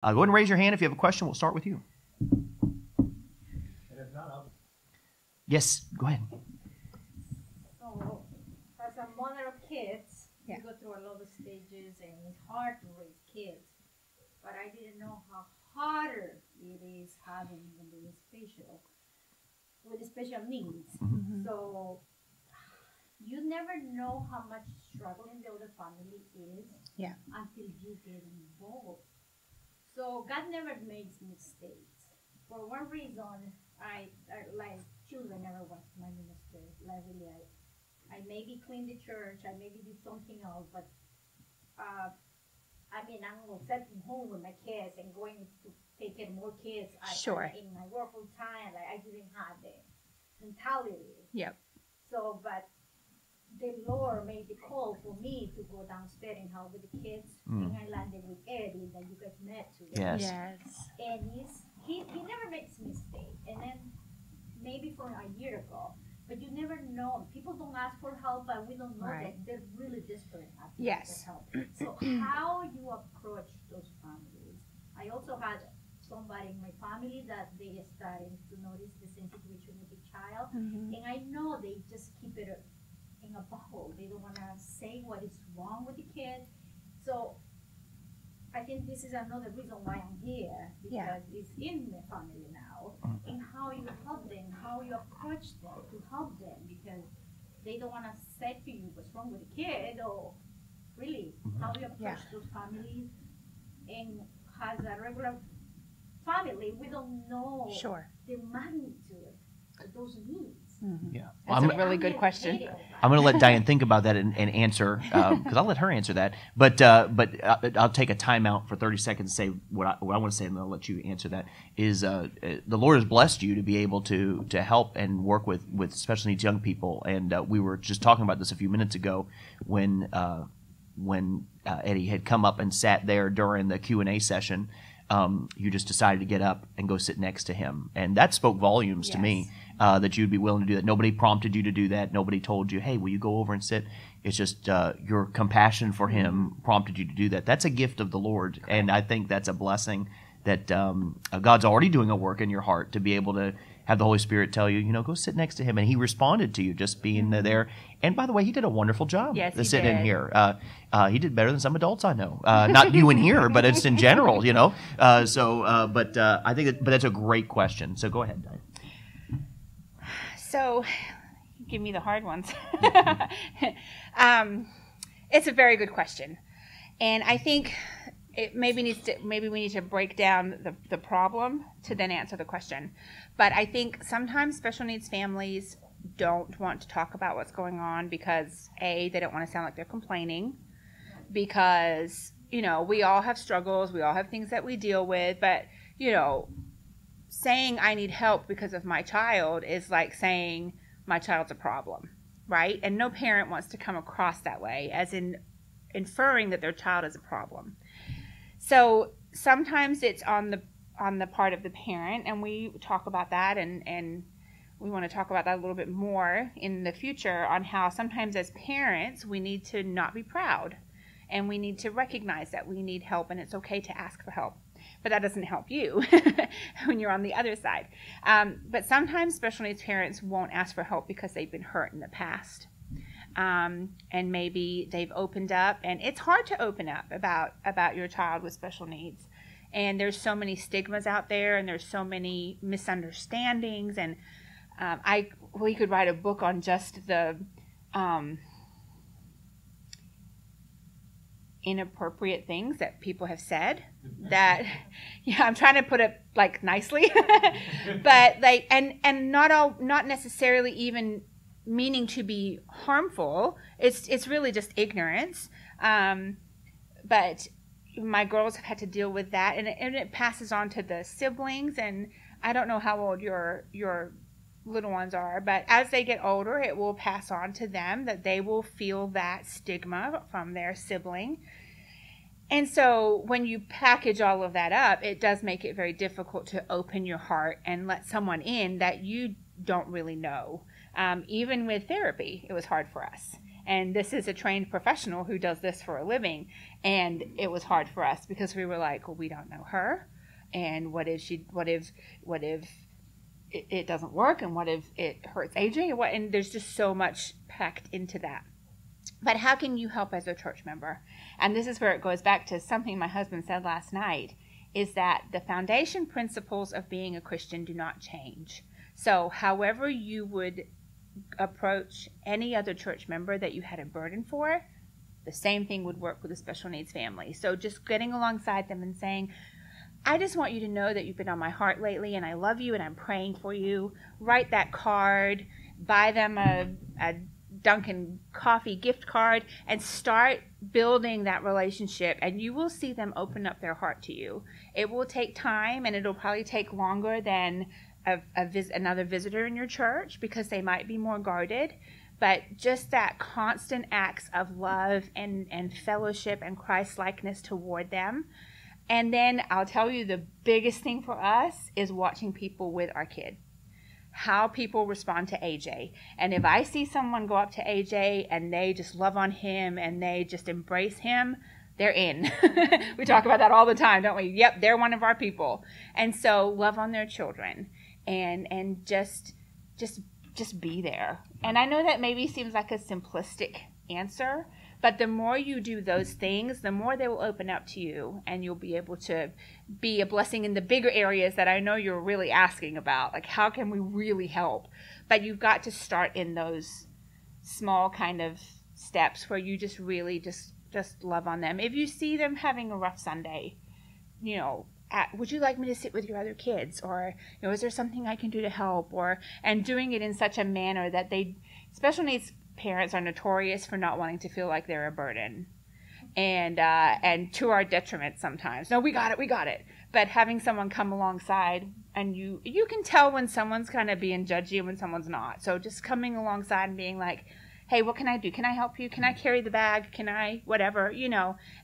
Go ahead and raise your hand if you have a question. We'll start with you. Yes, go ahead. So, as a mother of kids, you go through a lot of stages, and it's hard to raise kids. But I didn't know how harder it is having when they're special, with special needs. Mm-hmm. So you never know how much struggling the other family is until you get involved. So God never makes mistakes. For one reason, I like children never was my minister. Like really, I maybe cleaned the church, I maybe did something else, but I mean, I'm sitting home with my kids and going to take care of more kids. In my work full time, like I didn't have the mentality. Yep. So, but the Lord made the call for me to go downstairs and help with the kids. And I landed with Eddie that you guys met today. Yes. And he never makes mistake. And then maybe for a year ago, but you never know. People don't ask for help, but we don't know that they're really desperate for help. So how you approach those families. I also had somebody in my family that they started to notice the same situation with the child. And I know they just keep it in a bubble. They don't want to say what is wrong with the kid. So I think this is another reason why I'm here, because it's in my family now, and how you help them, how you approach them to help them, because they don't want to say to you what's wrong with the kid, or really how you approach those families. And as a regular family, we don't know the magnitude of those needs. Yeah, that's a really good question. I'm going to let Dianne think about that and answer, because I'll let her answer that. But I'll take a timeout for 30 seconds to say what I want to say, and then I'll let you answer that. Is the Lord has blessed you to be able to help and work with special needs young people, and we were just talking about this a few minutes ago when Eddie had come up and sat there during the Q&A session. You just decided to get up and go sit next to him, and that spoke volumes to me. That you'd be willing to do that. Nobody prompted you to do that. Nobody told you, hey, will you go over and sit? It's just your compassion for him prompted you to do that. That's a gift of the Lord, and I think that's a blessing that God's already doing a work in your heart to be able to have the Holy Spirit tell you, go sit next to him. And he responded to you just being there. And by the way, he did a wonderful job sitting in here. He did better than some adults I know. Not you in here, but it's in general, But I think but that's a great question. So go ahead, Dianne. So, give me the hard ones. It's a very good question, and I think maybe we need to break down the problem to then answer the question. But I think sometimes special needs families don't want to talk about what's going on because they don't want to sound like they're complaining, because we all have struggles, we all have things that we deal with, but saying I need help because of my child is like saying my child's a problem, right? And no parent wants to come across that way, as in inferring that their child is a problem. So sometimes it's on the part of the parent, and we talk about that, and we want to talk about that a little bit more in the future on how sometimes as parents we need to not be proud, and we need to recognize that we need help, and it's okay to ask for help. But that doesn't help you when you're on the other side. But sometimes special needs parents won't ask for help because they've been hurt in the past. And maybe they've opened up, and it's hard to open up about your child with special needs. And there's so many stigmas out there, and there's so many misunderstandings. And we could write a book on just the inappropriate things that people have said that I'm trying to put it like nicely but like and not necessarily even meaning to be harmful. It's really just ignorance, but my girls have had to deal with that, and it passes on to the siblings. And I don't know how old your little ones are, but as they get older, it will pass on to them, that they will feel that stigma from their sibling. And so when you package all of that up, it does make it very difficult to open your heart and let someone in that you don't really know. Even with therapy, it was hard for us. And this is a trained professional who does this for a living. And it was hard for us because we were like, well, we don't know her. And what if it doesn't work? And what if it hurts AJ? And there's just so much packed into that. But how can you help as a church member? And this is where it goes back to something my husband said last night, is that the foundation principles of being a Christian do not change. So however you would approach any other church member that you had a burden for, the same thing would work with a special needs family. So just getting alongside them and saying, I just want you to know that you've been on my heart lately, and I love you, and I'm praying for you. Write that card, buy them a Dunkin' coffee gift card, and start building that relationship, and you will see them open up their heart to you. It will take time, and it'll probably take longer than another visitor in your church because they might be more guarded. But just that constant acts of love and fellowship and Christ-likeness toward them. And then I'll tell you, the biggest thing for us is watching people with our kid, how people respond to AJ. And if I see someone go up to AJ and they just love on him and they just embrace him, they're in. We talk about that all the time, don't we? Yep, they're one of our people. And so love on their children and just be there. And I know that maybe seems like a simplistic answer, but the more you do those things, the more they will open up to you, and you'll be able to be a blessing in the bigger areas that I know you're really asking about. Like, how can we really help? But you've got to start in those small kind of steps where you just really just love on them. If you see them having a rough Sunday, would you like me to sit with your other kids? Or, is there something I can do to help? And doing it in such a manner that special needs parents are notorious for not wanting to feel like they're a burden, and to our detriment sometimes. No, we got it. But having someone come alongside, and you can tell when someone's kind of being judgy and when someone's not. So just coming alongside and being like, hey, what can I do? Can I help you? Can I carry the bag? Can I whatever,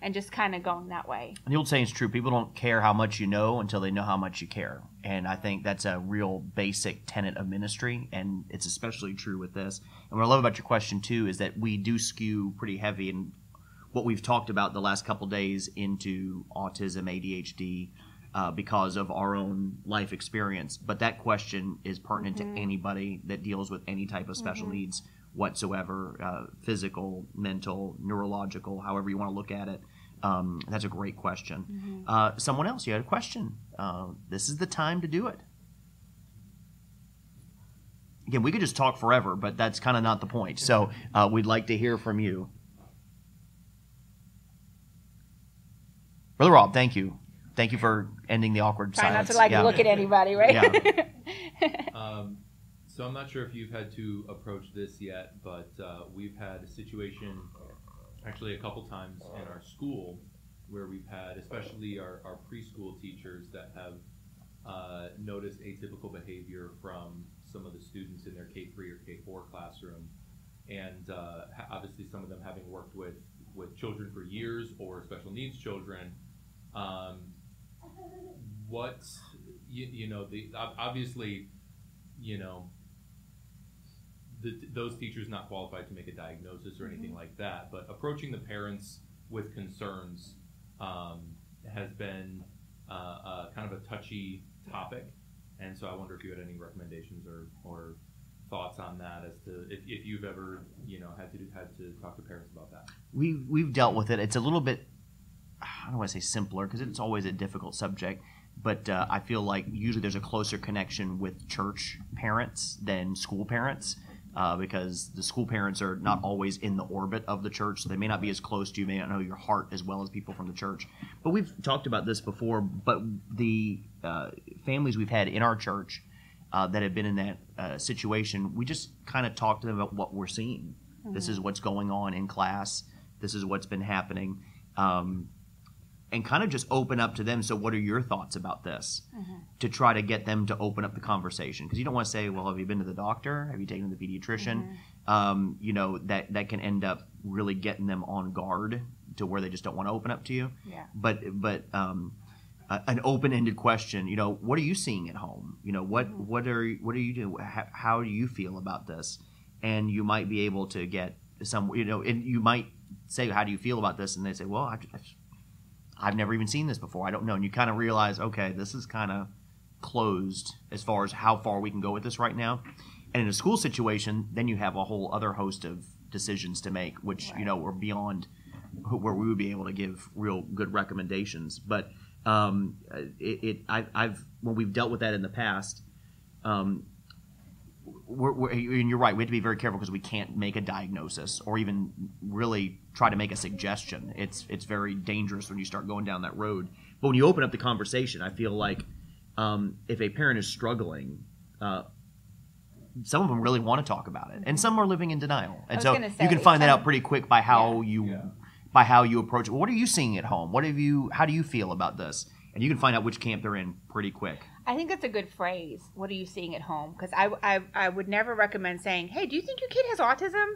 and just kind of going that way. And the old saying is true. People don't care how much you know until they know how much you care. And I think that's a real basic tenet of ministry, and it's especially true with this. And what I love about your question, too, is that we do skew pretty heavy in what we've talked about the last couple days into autism, ADHD, because of our own life experience. But that question is pertinent to anybody that deals with any type of special needs whatsoever, physical, mental, neurological, however you want to look at it. That's a great question. Someone else, you had a question. This is the time to do it. Again, we could just talk forever, but that's kind of not the point. So we'd like to hear from you. Brother Rob, thank you. Thank you for ending the awkward silence. Try not to look at anybody, right? Yeah. So I'm not sure if you've had to approach this yet, but we've had a situation actually a couple times in our school where we've had, especially our preschool teachers that have noticed atypical behavior from some of the students in their K3 or K4 classroom. And obviously some of them having worked with children for years or special needs children. Obviously, those teachers not qualified to make a diagnosis or anything like that, but approaching the parents with concerns has been kind of a touchy topic, and so I wonder if you had any recommendations or thoughts on that as to if you've ever had to talk to parents about that. We've dealt with it. It's a little bit, I don't want to say simpler because it's always a difficult subject, but I feel like usually there's a closer connection with church parents than school parents. Because the school parents are not always in the orbit of the church, so they may not be as close to you, may not know your heart as well as people from the church. But we've talked about this before, but the families we've had in our church that have been in that situation, we just kind of talk to them about what we're seeing. This is what's going on in class. This is what's been happening. And kind of just open up to them. So what are your thoughts about this? To try to get them to open up the conversation. Because you don't want to say, well, have you been to the doctor? Have you taken to the pediatrician? That can end up really getting them on guard to where they just don't want to open up to you. Yeah. But an open-ended question, what are you seeing at home? What are you doing? How do you feel about this? And you might be able to get and you might say, how do you feel about this? And they say, well, I've never even seen this before. I don't know. And you kind of realize, okay, this is kind of closed as far as how far we can go with this right now. And in a school situation, then you have a whole other host of decisions to make, which, are beyond where we would be able to give real good recommendations. But I've when we've dealt with that in the past, and you're right, we have to be very careful because we can't make a diagnosis or even really try to make a suggestion. It's very dangerous when you start going down that road. But when you open up the conversation, I feel like if a parent is struggling, some of them really want to talk about it, and some are living in denial. And so you can find that out pretty quick by how you approach it. What are you seeing at home? How do you feel about this? And you can find out which camp they're in pretty quick. I think that's a good phrase. What are you seeing at home? Because I would never recommend saying, hey, do you think your kid has autism?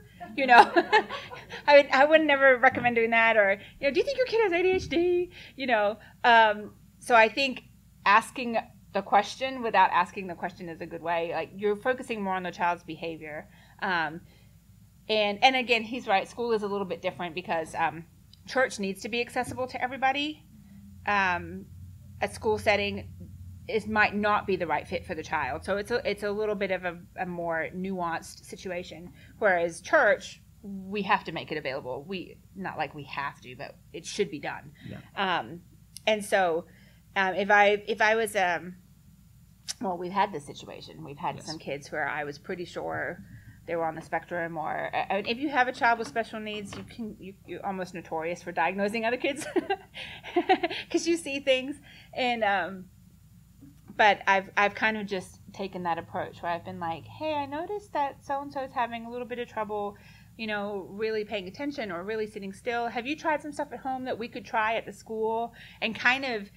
I would never recommend doing that. Or, do you think your kid has ADHD? So I think asking the question without asking the question is a good way. Like, you're focusing more on the child's behavior. And again, he's right. School is a little bit different because church needs to be accessible to everybody. A school setting might not be the right fit for the child. So it's a little bit of a more nuanced situation. Whereas church, we have to make it available. Not like we have to, but it should be done. Yeah. And so if I was well, we've had this situation. We've had some kids where I was pretty sure they were on the spectrum, or if you have a child with special needs, you're almost notorious for diagnosing other kids because you see things. And but I've kind of just taken that approach where I've been like, hey, I noticed that so and so is having a little bit of trouble, really paying attention or really sitting still. Have you tried some stuff at home that we could try at the school? And kind of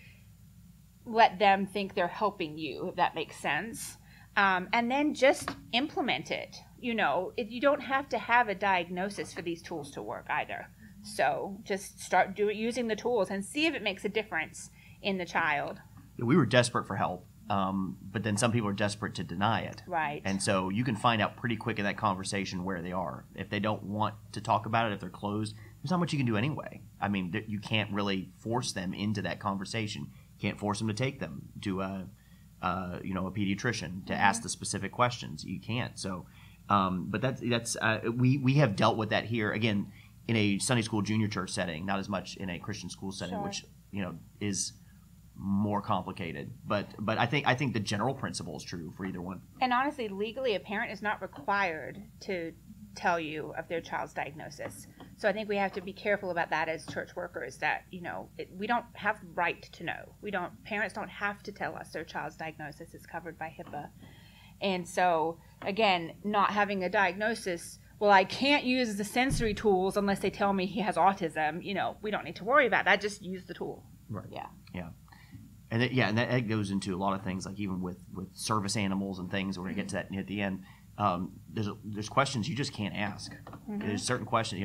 let them think they're helping you, if that makes sense. And then just implement it. You don't have to have a diagnosis for these tools to work either. So just start using the tools and see if it makes a difference in the child. We were desperate for help, but then some people are desperate to deny it. Right. And so you can find out pretty quick in that conversation where they are. If they don't want to talk about it, if they're closed, there's not much you can do anyway. I mean, you can't really force them into that conversation. You can't force them to take them to a pediatrician to ask the specific questions. You can't. So, but that's we have dealt with that here again in a Sunday school junior church setting, not as much in a Christian school setting, which is more complicated. But I think the general principle is true for either one. And honestly, legally, a parent is not required to tell you of their child's diagnosis. So I think we have to be careful about that as church workers, that we don't have the right to know. Parents don't have to tell us their child's diagnosis is covered by HIPAA. And so again, not having a diagnosis, well, I can't use the sensory tools unless they tell me he has autism. We don't need to worry about that. Just use the tool. Right. Yeah. And that goes into a lot of things, like even with service animals and things. We're gonna get to that at the end. There's questions you just can't ask. Mm-hmm. There's certain questions.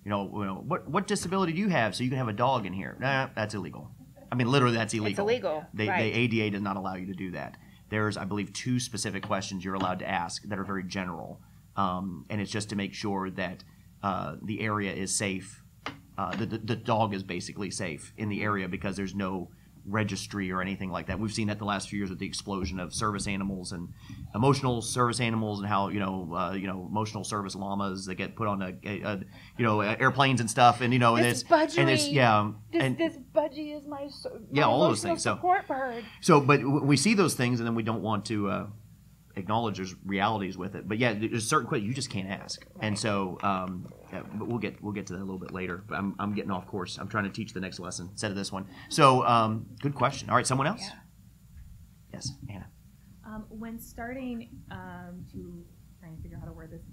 What disability do you have so you can have a dog in here? Nah, that's illegal. I mean, literally, that's illegal. It's illegal. The ADA does not allow you to do that. There's, I believe, 2 specific questions you're allowed to ask that are very general, and it's just to make sure that the area is safe. The dog is basically safe in the area because there's no registry or anything like that. We've seen that the last few years with the explosion of service animals and emotional service animals, and how emotional service llamas that get put on airplanes and stuff, and this budgie is my all those things. Support bird. So, but we see those things, and then we don't want to acknowledge there's realities with it. But there's certain questions you just can't ask, right. And so but we'll get to that a little bit later. But I'm getting off course. I'm trying to teach the next lesson instead of this one. So good question. All right, someone else? Yeah. Yes, Anna. When starting to trying to figure out how to word this,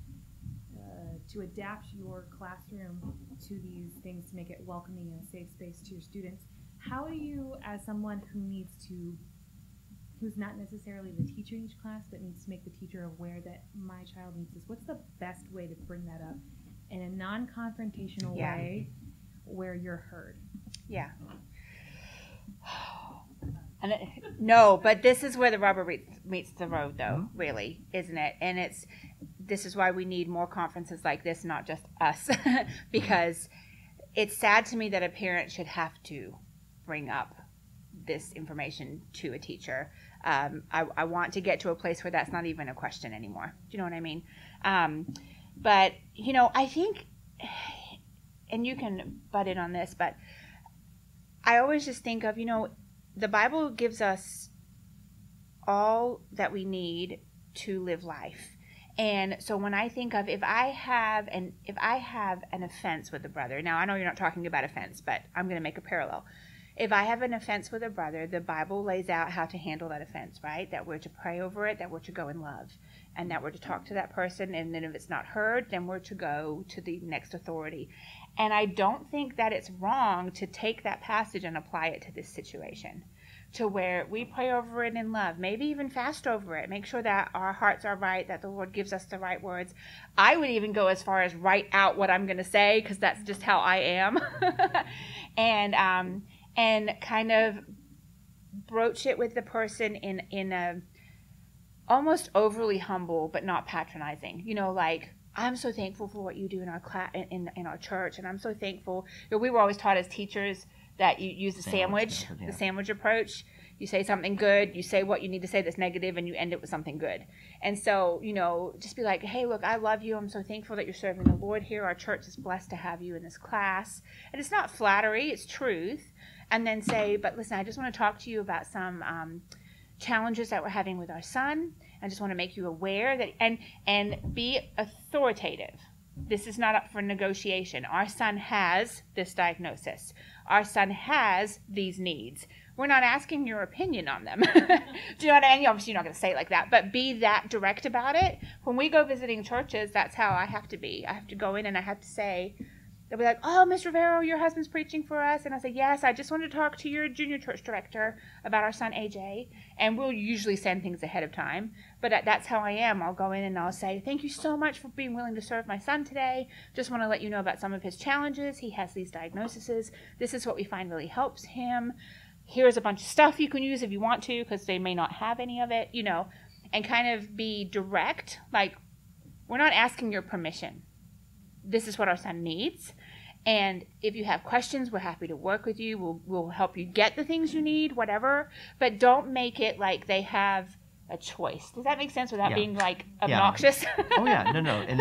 to adapt your classroom to these things to make it welcoming and a safe space to your students, how do you, as someone who's not necessarily the teacher in each class, but needs to make the teacher aware that my child needs this, what's the best way to bring that up in a non-confrontational way where you're heard? Yeah. No, but this is where the rubber meets the road, though, really, isn't it? And it's this is why we need more conferences like this, not just us, because it's sad to me that a parent should have to bring up this information to a teacher. I want to get to a place where that's not even a question anymore. Do you know what I mean? But, you know, I think, and you can butt in on this, but I always just think of, you know, the Bible gives us all that we need to live life. And so when I think of if I have an offense with a brother, now I know you're not talking about offense, but I'm going to make a parallel. If I have an offense with a brother, the Bible lays out how to handle that offense, right? That we're to pray over it, that we're to go in love, and that we're to talk to that person, and then if it's not heard, then we're to go to the next authority. And I don't think that it's wrong to take that passage and apply it to this situation, to where we pray over it in love, maybe even fast over it, make sure that our hearts are right, that the Lord gives us the right words. I would even go as far as write out what I'm going to say, because that's just how I am. And kind of broach it with the person in a almost overly humble but not patronizing. You know, like, I'm so thankful for what you do in our class, in our church, and I'm so thankful. You know, we were always taught as teachers that you use the sandwich approach. You say something good, you say what you need to say that's negative, and you end it with something good. And so, you know, just be like, hey, look, I love you. I'm so thankful that you're serving the Lord here. Our church is blessed to have you in this class. And it's not flattery, it's truth. And then say, but listen, I just want to talk to you about some challenges that we're having with our son. I just want to make you aware that, and be authoritative. This is not up for negotiation. Our son has this diagnosis. Our son has these needs. We're not asking your opinion on them. Do you know what I mean? Obviously, you're not going to say it like that, but be that direct about it. When we go visiting churches, that's how I have to be. I have to go in and I have to say, they'll be like, oh, Miss Riveiro, your husband's preaching for us. And I say, yes, I just wanted to talk to your junior church director about our son, AJ. And we'll usually send things ahead of time. But that's how I am. I'll go in and I'll say, thank you so much for being willing to serve my son today. Just want to let you know about some of his challenges. He has these diagnoses. This is what we find really helps him. Here's a bunch of stuff you can use if you want to, because they may not have any of it, you know, and kind of be direct. Like, we're not asking your permission. This is what our son needs. And if you have questions, we're happy to work with you. We'll help you get the things you need, whatever. But don't make it like they have a choice. Does that make sense without being like obnoxious? Yeah. Oh yeah, no, and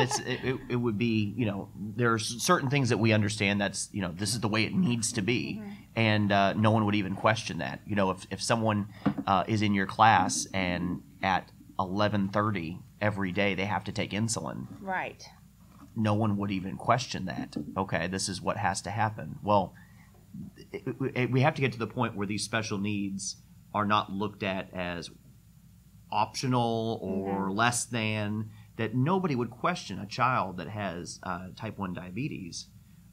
it would be, you know, there's certain things that we understand that's, you know, this is the way it needs to be, and no one would even question that. You know, if someone is in your class and at 11:30 every day they have to take insulin, right? No one would even question that. Okay, this is what has to happen. Well, we have to get to the point where these special needs are not looked at as optional or less than, that nobody would question a child that has type 1 diabetes,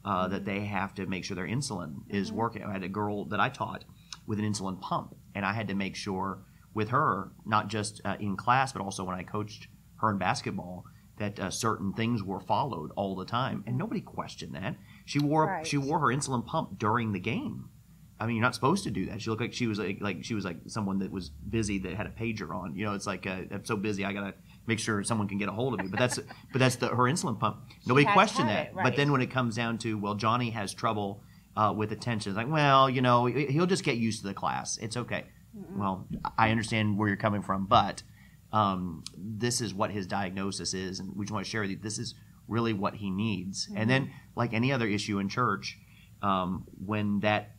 that they have to make sure their insulin is working. I had a girl that I taught with an insulin pump, and I had to make sure with her, not just in class, but also when I coached her in basketball, that certain things were followed all the time, and nobody questioned that. She wore her insulin pump during the game. I mean, you're not supposed to do that. She looked like she was like someone that was busy that had a pager on. You know, it's like I'm so busy, I gotta make sure someone can get a hold of me. But that's her insulin pump. Nobody questioned that. Right. But then when it comes down to, well, Johnny has trouble with attention, it's like, well, you know, he'll just get used to the class. It's okay. Well, I understand where you're coming from, but this is what his diagnosis is, and we just want to share with you, this is really what he needs. And then, like any other issue in church, when that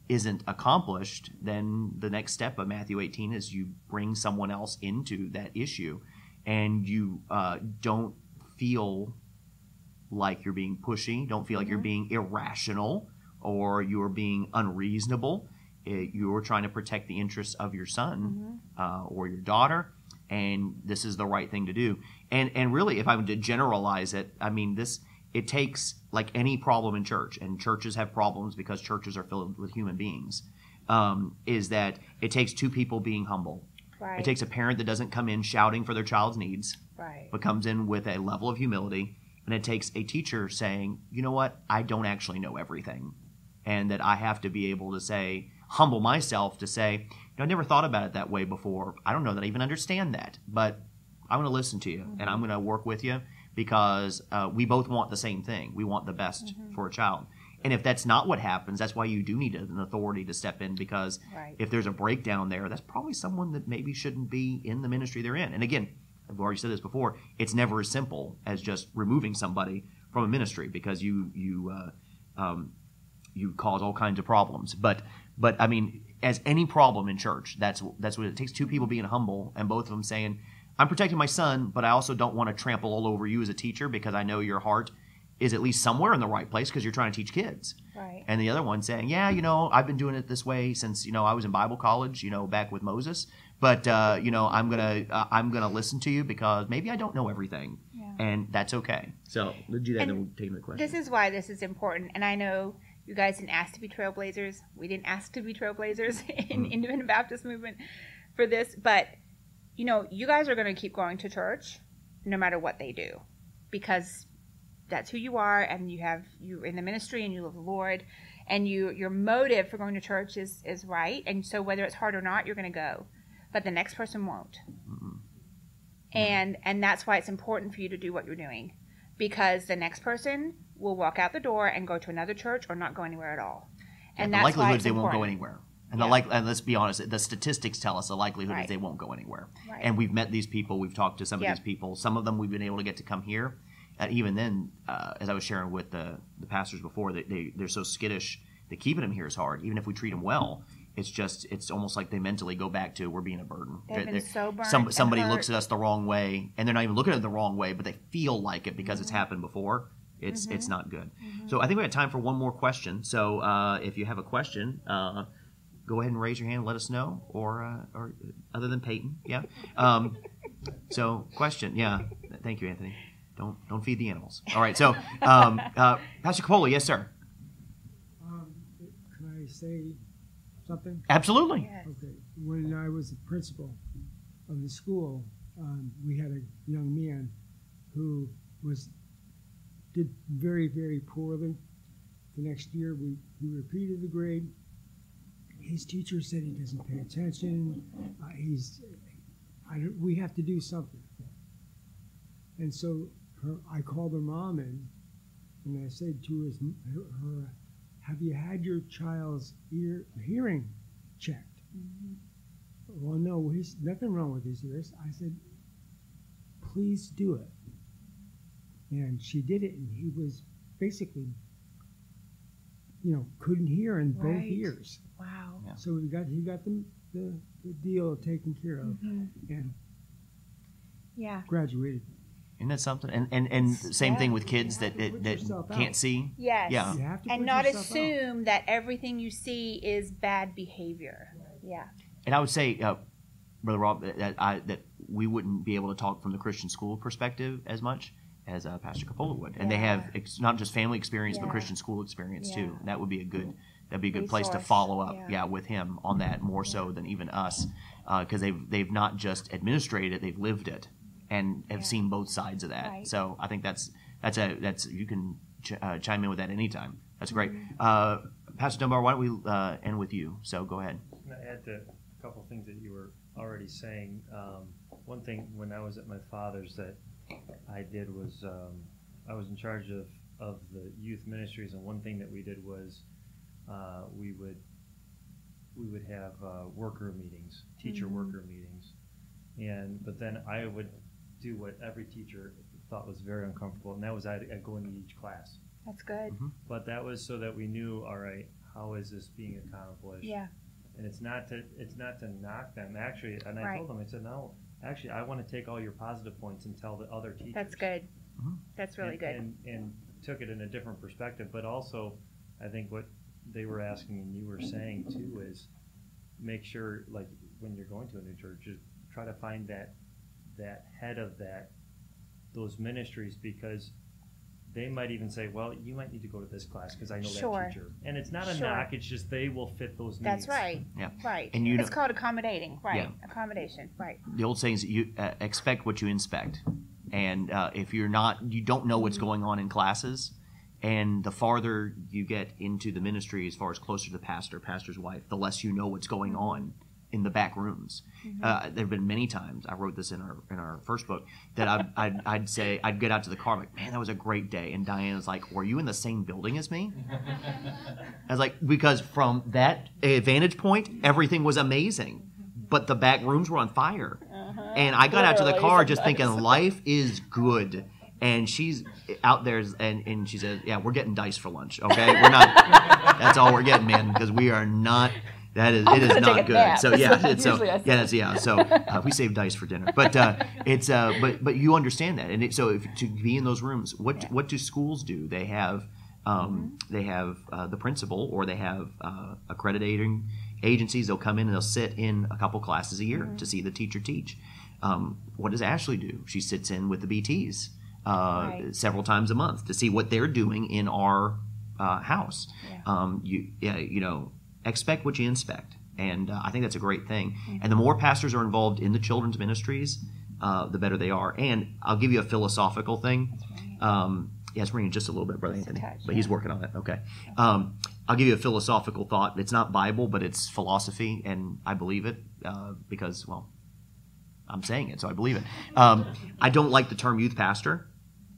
isn't accomplished, then the next step of Matthew 18 is you bring someone else into that issue, and you don't feel like you're being pushy, don't feel like you're being irrational or you're being unreasonable. You're trying to protect the interests of your son or your daughter, and this is the right thing to do. And really, if I were to generalize it, I mean, it takes, like any problem in church, and churches have problems because churches are filled with human beings, is that it takes two people being humble. Right. It takes a parent that doesn't come in shouting for their child's needs, but comes in with a level of humility. And it takes a teacher saying, you know what, I don't actually know everything. And that I have to be able to say, humble myself to say, I never thought about it that way before. I don't know that I even understand that, but I'm going to listen to you, and I'm going to work with you because we both want the same thing. We want the best for a child. And if that's not what happens, that's why you do need an authority to step in, because if there's a breakdown there, that's probably someone that maybe shouldn't be in the ministry they're in. And again, I've already said this before, it's never as simple as just removing somebody from a ministry, because you cause all kinds of problems. But I mean, as any problem in church, that's what it takes. Two people being humble and both of them saying, I'm protecting my son, but I also don't want to trample all over you as a teacher, because I know your heart is at least somewhere in the right place because you're trying to teach kids. Right. And the other one saying, yeah, I've been doing it this way since, I was in Bible college, back with Moses. But, I'm gonna listen to you because maybe I don't know everything. Yeah. And that's okay. So let's do that, and then we'll take the question. This is why this is important. And I know you guys didn't ask to be trailblazers. We didn't ask to be trailblazers in Independent Baptist Movement for this. But, you guys are going to keep going to church no matter what they do, because that's who you are, and you're in the ministry and you love the Lord, and your motive for going to church is right. And so whether it's hard or not, you're going to go. But the next person won't. Mm-hmm. And that's why it's important for you to do what you're doing, because the next person will walk out the door and go to another church or not go anywhere at all. And the that's likelihood why is they won't go anywhere. And and let's be honest, the statistics tell us the likelihood is they won't go anywhere. Right. And we've met these people, we've talked to some of these people. Some of them we've been able to get to come here. Even then, as I was sharing with the pastors before, they're so skittish that keeping them here is hard. Even if we treat them well, it's almost like they mentally go back to we're being a burden. They've been so burned. Somebody looks at us the wrong way, and they're not even looking at it the wrong way, but they feel like it because it's happened before. It's not good. So I think we have time for one more question. So if you have a question, go ahead and raise your hand and let us know, or other than Peyton, yeah. So question, yeah. Thank you, Anthony. Don't feed the animals. All right. So Pastor Coppola, yes, sir. Can I say something? Absolutely. Yes. Okay. When I was the principal of the school, we had a young man who did very, very poorly. The next year, we repeated the grade. His teacher said he doesn't pay attention. We have to do something. And so I called her mom in, and I said to her, have you had your child's hearing checked? Mm-hmm. Well, no, he's nothing wrong with his ears. I said, please do it. And she did it, and he was basically, couldn't hear in both ears. Wow. Yeah. So he got the deal taken care of, and graduated. Isn't that something? And same thing with kids that can't see. Yes. Yeah. You have to and not assume that everything you see is bad behavior. Yeah. And I would say, Brother Rob, that we wouldn't be able to talk from the Christian school perspective as much as Pastor Coppola would. And they have not just family experience, but Christian school experience too. And that would be a good place to follow up with him on that, more so than even us, because they've not just administrated it, they've lived it and have seen both sides of that. Right. So I think that's you can chime in with that anytime. That's great. Pastor Dunbar, why don't we end with you? So go ahead. I'm going to add to a couple of things that you were already saying. One thing when I was at my father's that I did was I was in charge of the youth ministries, and one thing that we did was we would have worker meetings, teacher worker meetings, but then I would do what every teacher thought was very uncomfortable, and that was I'd go into each class. That's good. Mm-hmm. But that was so that we knew, all right, how is this being accomplished? Yeah. And it's not to knock them, actually. And I told them, I said, no, actually, I want to take all your positive points and tell the other teachers. That's good. Mm-hmm. That's really good. And took it in a different perspective. But also, I think what they were asking and you were saying too is make sure, like when you're going to a new church, just try to find that head of those ministries, because they might even say, well, you might need to go to this class because I know that teacher. And it's not a knock, it's just they will fit those needs. That's right. Yeah. Right. And it's called accommodating. Right. Yeah. Accommodation. Right. The old saying is you expect what you inspect. And if you don't know what's going on in classes, and the farther you get into the ministry, as far as closer to the pastor's wife, the less you know what's going on. in the back rooms. There have been many times, I wrote this in our first book, that I'd get out to the car, like, man, that was a great day. And Diane was like, were you in the same building as me? I was like, because from that vantage point, everything was amazing. But the back rooms were on fire. And I got out to the car just thinking, life is good. And she's out there, and she says, yeah, we're getting dice for lunch, okay? We're not, that's all we're getting, man, because we are not, it is not good. Nap. So, yeah, we save dice for dinner. But but you understand that. And so to be in those rooms, what do schools do? They have the principal, or they have accrediting agencies. They'll come in and they'll sit in a couple classes a year to see the teacher teach. What does Ashley do? She sits in with the BTs several times a month to see what they're doing in our house. Expect what you inspect, and I think that's a great thing. And the more pastors are involved in the children's ministries, the better they are. And I'll give you a philosophical thing. It's ringing just a little bit, Brother Anthony, but he's working on it. Okay. I'll give you a philosophical thought. It's not Bible, but it's philosophy, and I believe it because, well, I'm saying it, so I believe it. I don't like the term youth pastor.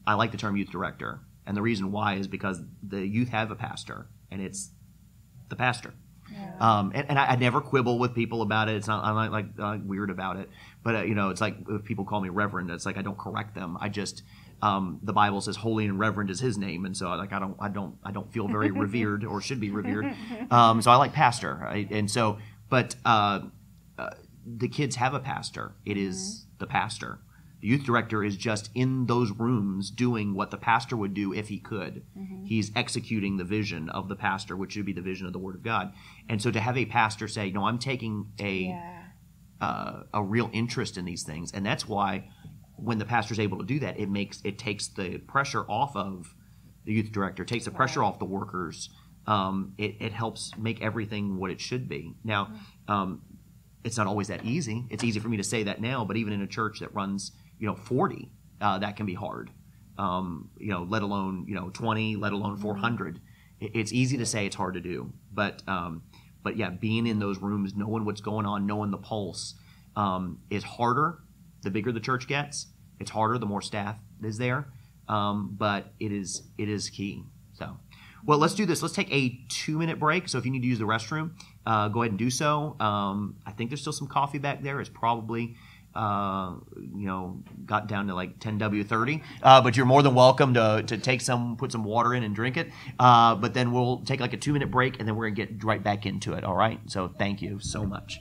I like the term youth director. And the reason why is because the youth have a pastor, and it's the pastor. Yeah. And I never quibble with people about it. It's not, I'm not like weird about it. But, it's like if people call me reverend, it's like I don't correct them. I just, the Bible says holy and reverend is his name. And so I don't feel very revered or should be revered. So I like pastor. Right? And so, but the kids have a pastor. It is the pastor. The youth director is just in those rooms doing what the pastor would do if he could. He's executing the vision of the pastor, which should be the vision of the Word of God. And so to have a pastor say, no, I'm taking a real interest in these things. And that's why when the pastor's able to do that, it takes the pressure off of the youth director, takes the pressure off the workers. It helps make everything what it should be. Now, it's not always that easy. It's easy for me to say that now, but even in a church that runs 40, that can be hard. Let alone 20, let alone 400. It's easy to say, it's hard to do, but yeah, being in those rooms, knowing what's going on, knowing the pulse, is harder. The bigger the church gets, it's harder. The more staff is there, but it is key. So, well, let's do this. Let's take a 2-minute break. So if you need to use the restroom, go ahead and do so. I think there's still some coffee back there. It's probably got down to like 10W30, but you're more than welcome to put some water in and drink it. But then we'll take like a 2-minute break, and then we're gonna get right back into it. All right. So thank you so much.